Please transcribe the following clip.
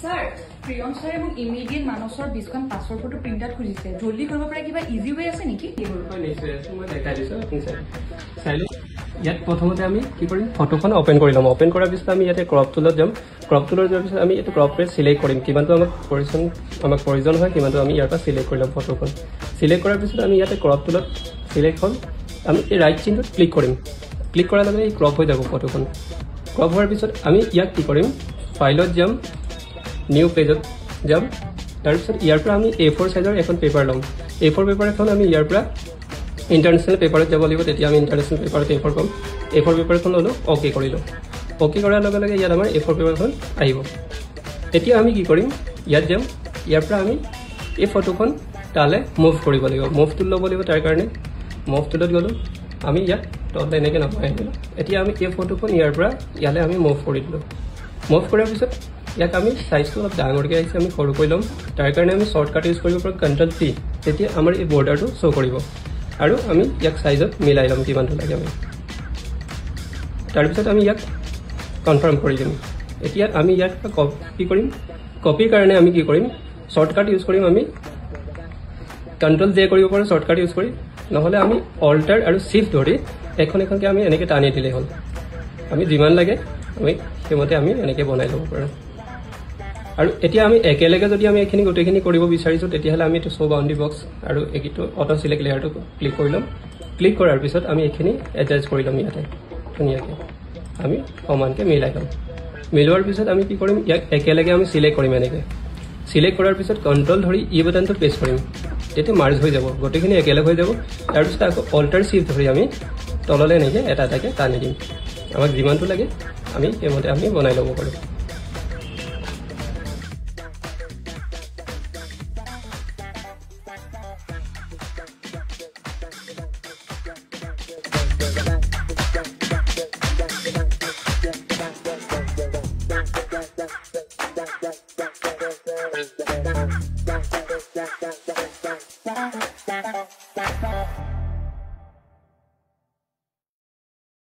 sir Priyam স্যাৰে মোক immediate মানসৰ 20খন password photo print out খুজিছে জলদি কৰিব পাৰে কিবা ইজি ৱে আছে নেকি কি কৰিব পাৰে নিশ্চয় আছে মই দেখাই দিছো আপুনি চাই ইয়াত প্ৰথমতে আমি কি কৰিম ফটোখন ওপেন কৰি লম ওপেন কৰাৰ পিছত আমি ইয়াতে ক্ৰপ টুলত যাম ক্ৰপ টুলৰ যোৱাৰ পিছত আমি এইটো ক্ৰপ পেজ সিলেক্ট কৰিম কিমানটো আমাক প্ৰয়োজন হয় কিমানটো আমি ইয়াৰ পৰা সিলেক্ট কৰি লম ফটোখন সিলেক্ট কৰাৰ পিছত আমি ইয়াতে ক্ৰপ টুলত সিলেক্ট হ'ল আমি এই ৰাইট চিনটোত ক্লিক কৰিম ক্লিক কৰাৰ লগে লগে ক্ৰপ হৈ যাব ফটোখন ক্ৰপ হোৱাৰ পিছত আমি ইয়াক কি কৰিম ফাইলত যাম নিউ পেজত যাম তাৰপিছত ইয়াৰ পৰা আমি A4 সাইজৰ এখন পেপাৰ লম A4 পেপাৰ এখন আমি ইয়াৰ পৰা ইন্টাৰনেশ্যনেল পেপাৰত যাব লাগিব তেতিয়া আমি ইন্টাৰনেশ্যনেল পেপাৰত A4 পাম A4 পেপাৰখন ললো ওকে কৰিলো ওকে কৰাৰ লগে লগে ইয়াত আমাৰ A4 পেপাৰখন আহিব এতিয়া আমি কি কৰিম ইয়াত যাম ইয়াৰ পৰা আমি এই ফটোখন তালে মুভ কৰিব লাগিব মুভ টুল ল'ব লাগিব তাৰ কাৰণে মুভ টুলত গলো আমি ইয়াত তলতে এনেকৈ নমাই দিলো এতিয়া আমি এই ফটোখন ইয়াৰ পৰা ইয়ালে আমি মুভ কৰি দিলো মুভ কৰাৰ পিছত ইয়াক আমি সাইজটো অলপ ডাঙৰকৈ আহিছে আমি সৰু কৰি ল'ম তাৰ কাৰণে আমি শৰ্টকাট ইউজ কৰিব পাৰোঁ Ctrl C তেতিয়া আমাৰ এই বৰ্ডাৰটো শ্ব' কৰিব আৰু আমি ইয়াক সাইজত মিলাই ল'ম কিমানটো লাগে আমি তাৰপিছত আমি ইয়াক কনফাৰ্ম কৰি দিম এতিয়া আমি ইয়াত কপি কৰিম কপিৰ কাৰণে আমি কি কৰিম শৰ্টকাট ইউজ কৰিম আমি Ctrl J কৰিব পাৰোঁ শৰ্টকাট ইউজ কৰি নহ'লে আমি অল্টাৰ আৰু শিফ্ট ধৰি এখন এখনকৈ আমি এনেকৈ টানি দিলেই হ'ল আমি যিমান লাগে আমি সেইমতে আমি এনেকৈ বনাই ল'ব পাৰোঁ আৰু এতিয়া আমি একেলগে যদি আমি এইখিনি গোটেইখিনি কৰিব বিচাৰিছোঁ তেতিয়াহ'লে আমি এইটো শ্ব' বাউণ্ডাৰী বক্স আৰু এইটো অটো চিলেক্ট লেয়াৰটো ক্লিক কৰি ল'ম ক্লিক কৰাৰ পিছত আমি এইখিনি এডজাষ্ট কৰি ল'ম ইয়াতে ধুনীয়াকৈ আমি সমানকৈ মিলাই ল'ম মিলোৱাৰ পিছত আমি কি কৰিম ইয়াক একেলগে আমি চিলেক্ট কৰিম এনেকৈ চিলেক্ট কৰাৰ পিছত কণ্ট্ৰল ধৰি ই বাটনটো প্ৰেছ কৰিম তেতিয়া মাৰ্জ হৈ যাব গোটেইখিনি একেলগ হৈ যাব তাৰপিছত আকৌ অল্টাৰ শিফ্ট ধৰি আমি তললৈ এনেকৈ এটা এটাকৈ টানি দিম আমাক যিমানটো লাগে আমি সেইমতে আমি বনাই ল'ব পাৰোঁ